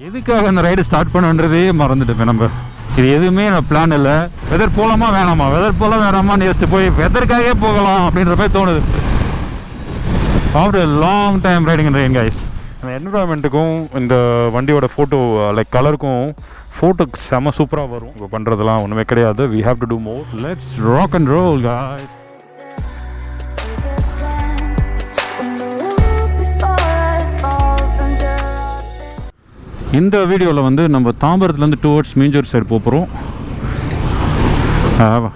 எதுக்காக அந்த ride start பண்ணுன்றதே மறந்துட்டு நம்ம. இது எதுவுமே பிளான் இல்லை. வெதர் போகலாமா வேணாமா, வெதர் போகலாம் வேணாமான்னு யோசிச்சு போய் வெதற்காகவே போகலாம் அப்படின்ற மாதிரி தோணுது. ஆஃப்டர் லாங் டைம் ரைடிங் இன் ரெயின் கைஸ். அந்த என்விரான்மெண்ட்டுக்கும் இந்த வண்டியோட ஃபோட்டோ லைக் கலருக்கும் ஃபோட்டோ செம்ம சூப்பராக வரும். இப்போ பண்ணுறதுலாம் ஒன்றுமே கிடையாது. We have to do more. Let's rock and roll guys. இந்த வீடியோவில் வந்து நம்ம தாம்பரத்துலேருந்து டுவர்ட்ஸ் மீஞ்சூர் சைடு போகிறோம்.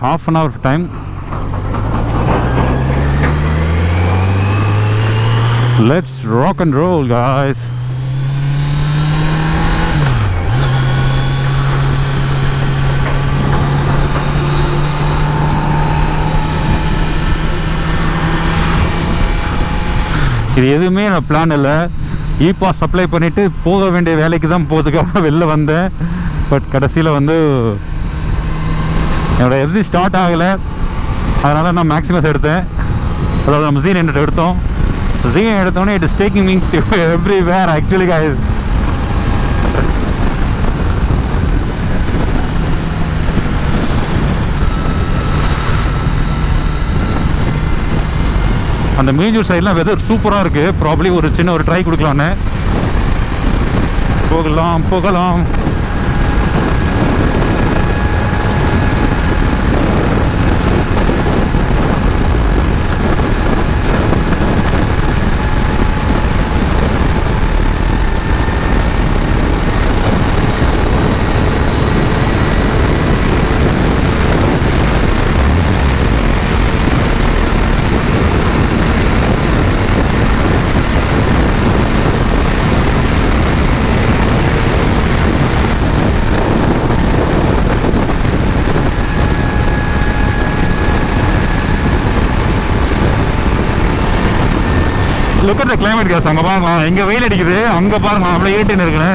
half an hour time. Let's rock and roll guys. இது எதுவுமே நான் பிளான் இல்லை. பாஸ் அப்ளை பண்ணிவிட்டு போக வேண்டிய வேலைக்கு தான் போகிறதுக்காக வெளில வந்தேன். பட் கடைசியில் வந்து என்னோடய எஃப்சி ஸ்டார்ட் ஆகலை. அதனால் நான் மேக்ஸிமஸ் எடுத்தேன். அதாவது நம்ம Z900 எடுத்தோம். Z900 எடுத்தோன்னே it is taking me everywhere actually guys. அந்த மீஞ்சூர் சைட்லாம் வெதர் சூப்பராக இருக்குது. ப்ராப்ளி ஒரு சின்ன ஒரு ட்ரை கொடுக்கலான்னு. போகலாம். Look at the climate guys. அங்கே பாருங்க, இங்கே வெயில் அடிக்குது, அங்கே பாருங்க அவ்வளோ ஏட்டுன்னு இருக்குன்னு.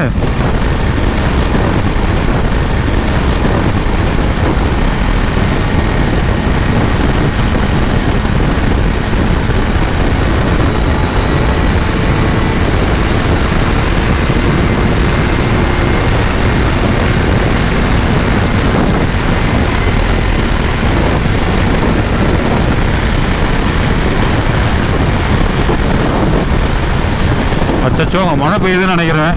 அச்சோ மழை பெய்யுதுன்னு நினைக்கிறேன்.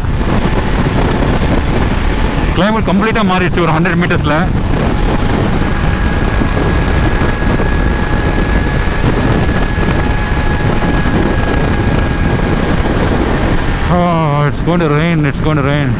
கிளைமேட் கம்ப்ளீட்டாக மாறிடுச்சு ஒரு 100 மீட்டர்ஸில். It's going to rain.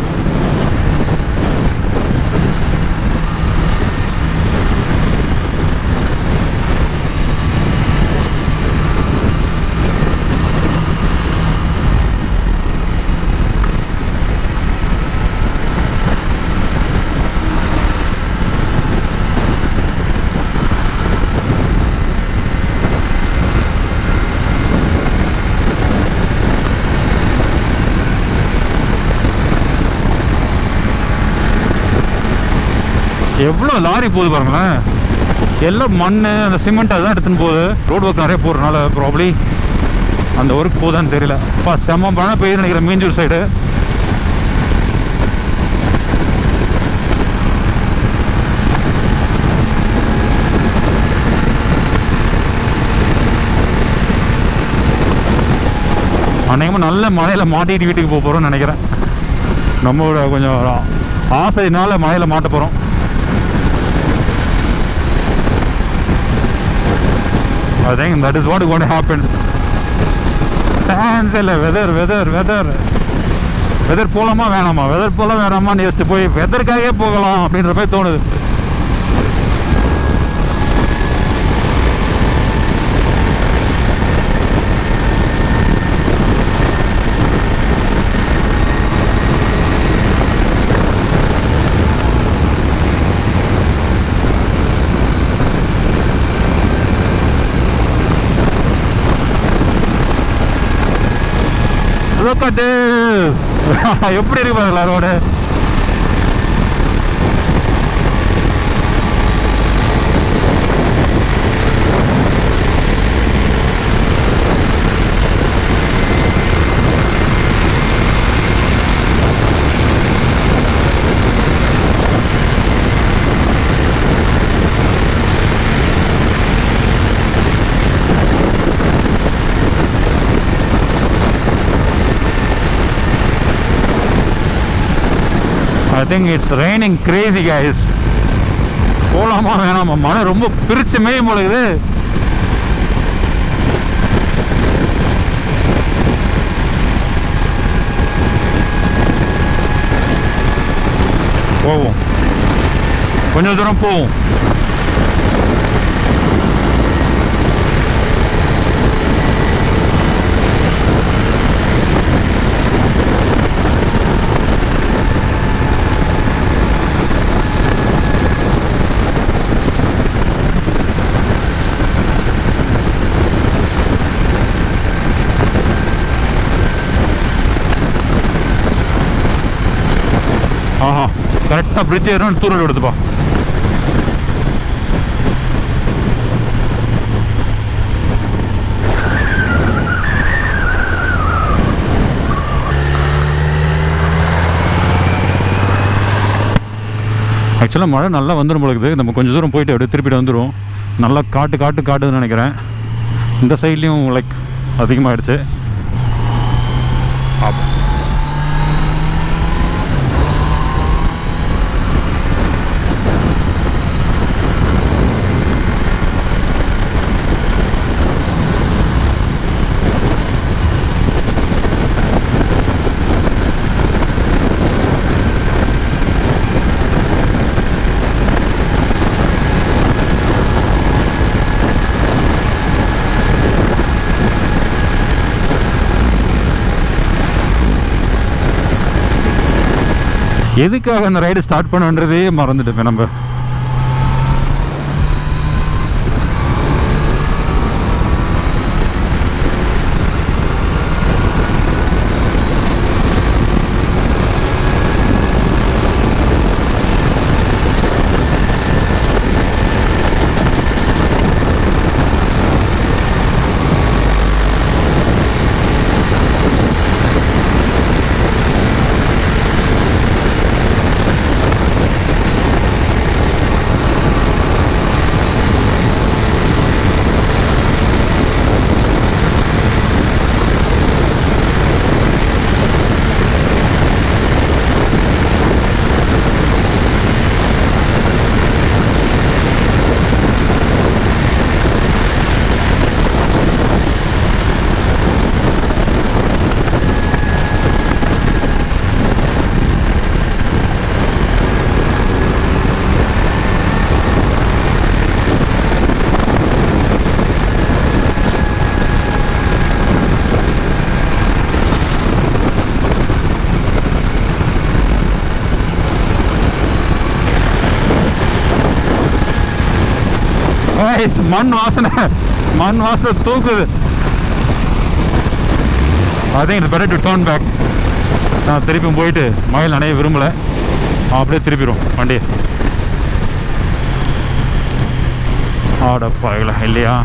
எவ்வளோ லாரி போகுது பாருங்களேன். எல்லாம் மண், அந்த சிமெண்ட் அதுதான் எடுத்துன்னு போகுது. ரோடு ஒர்க் நிறைய போகிறதுனால ப்ராப்ளி அந்த ஒர்க் போகுதான்னு தெரியல. அப்பா செம்ம மழை பெய்யுதுன்னு நினைக்கிறேன் மீஞ்சூர் சைடு. அன்னைக்குமா நல்ல மழையில் மாட்டிட்டு வீட்டுக்கு போக போகிறோம்னு நினைக்கிறேன். நம்மளோட கொஞ்சம் ஆசைனால மழையில் மாட்ட போகிறோம். I think that is what is going to happen. Chance இல்லை. வெதர் போகலாமா வேணாமான்னு யோசிச்சு போய் வெதற்காகவே போகலாம் அப்படின்ற மாதிரி தோணுது. எப்படி இருக்கு பாருங்களா road. Think it's raining Crazy guys. போகலாமா வேணாமா? மழை ரொம்ப பிரிச்சு மேயும் போலகுது. போவோம், கொஞ்சம் தூரம் போவோம். ஆஹா, கரெக்டாக பிரிட்ஜ் ஏறணும், தூரல் எடுத்துப்பா. ஆக்சுவலாக மழை நல்லா வந்துடும் போல இருக்குது. நம்ம கொஞ்சம் தூரம் போயிட்டு அப்படியே திருப்பிட்டு வந்துடும். நல்லா காட்டுதுன்னு நினைக்கிறேன். இந்த சைட்லேயும் லைக் அதிகமாகிடுச்சு. எதுக்காக அந்த ரைடு ஸ்டார்ட் பண்ணுன்றதே மறந்துட்டு நம்ம. மண் வாசனை தூக்குது. I think it's better to turn back. நான் திருப்பியும் போயிட்டு மயில் நனைய விரும்பலை, அப்படியே திருப்பிடும் வண்டி. ஆடப்பாங்களா இல்லையா?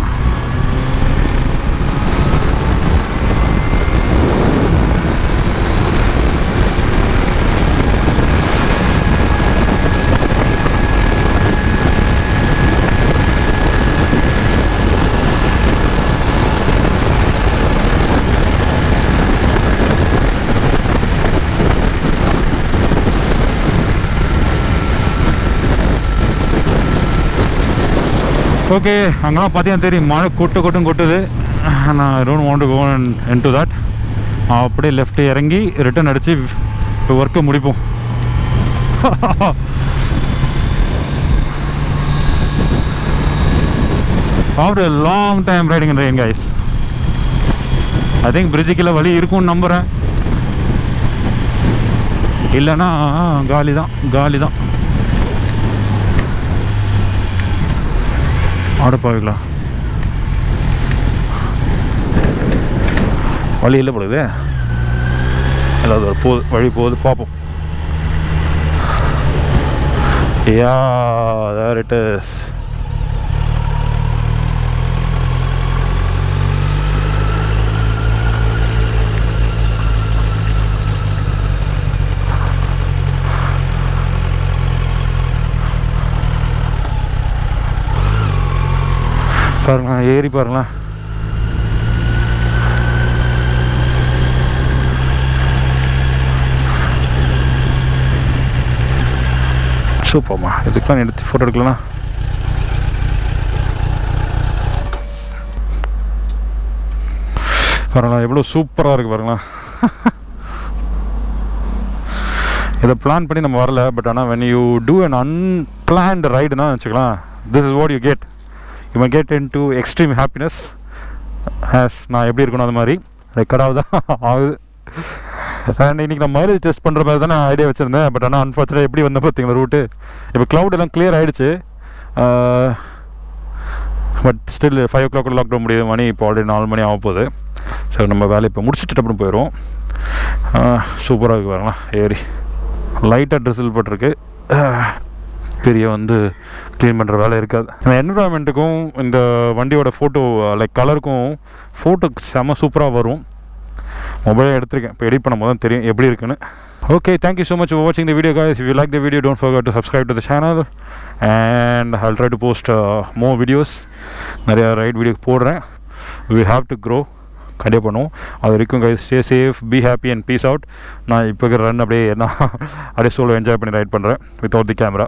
ஓகே, அங்கெல்லாம் பார்த்தீங்கன்னா தெரியும் மழை கொட்டுது. நான் I don't want to go into that. அப்படியே லெஃப்ட் இறங்கி ரிட்டர்ன் அடித்து ஒர்க்கை முடிப்போம். After a long time riding in rain guys. I think பிரிட்ஜுக்குள்ள வழி இருக்கும்னு நம்புகிறேன். இல்லைன்னா காலி தான். ஆடப்பாவிங்களா, வழி இல்லை போடுது. எல்லாவது ஒரு வழி போகுது, பார்ப்போம். there it is. பாருங்களா, ஏறி பாருங்களா. சூப்பர்மா. இதுக்கெலாம் எடுத்து ஃபோட்டோ எடுக்கலண்ணா. பாருங்களா எவ்வளோ சூப்பராக இருக்குது பாருங்களா. இதை பிளான் பண்ணி நம்ம வரல. பட் ஆனால் when you do an unplanned ரைடுனா வச்சுக்கலாம், this is what you get. You may get into extreme happiness. as நான் எப்படி இருக்கணும் அது மாதிரி ரெக்கார்டாக தான் ஆகுது. அண்ட் இன்றைக்கி நான் மைலேஜ் டெஸ்ட் பண்ணுற மாதிரி தான் நான் ஐடியா வச்சுருந்தேன். பட் ஆனால் அன்ஃபார்ச்சுனேட் எப்படி வந்தேன் பார்த்தீங்களா ரூட்டு. இப்போ க்ளவுட் எல்லாம் கிளியர் ஆகிடுச்சு. But still 5 o'clock lock down முடியுது. மணி இப்போ ஆல்ரெடி 4 மணி ஆக போகுது. ஸோ நம்ம வேலை இப்போ முடிச்சுட்டு அப்புறம் போயிடுவோம். சூப்பராக இருக்குது பாருங்களா. ஏறி லைட்டாக ட்ரெஸ்ஸில் போட்டிருக்கு. பெரிய வந்து க்ளீன் பண்ணுற வேலை இருக்காது. இந்த என்விரான்மெண்ட்டுக்கும் இந்த வண்டியோட ஃபோட்டோ லைக் கலருக்கும் ஃபோட்டோ செம்ம சூப்பராக வரும். மொபைலே எடுத்திருக்கேன். இப்போ எடிட் பண்ணும்போது தான் தெரியும் எப்படி இருக்குன்னு. Okay, thank you so much for watching the video, guys. If you like the video, don't forget to subscribe to the channel, and I'll try to post more videos. நிறையா ரைட் வீடியோ போடுறேன். We have to grow. கண்டிப்பாக பண்ணுவோம். அது வரைக்கும் guys, stay safe, be happy and peace out. நான் இப்போ run அப்படியே நான் அப்படியே சோலோ என்ஜாய் பண்ணி ரைட் பண்ணுறேன் without the camera.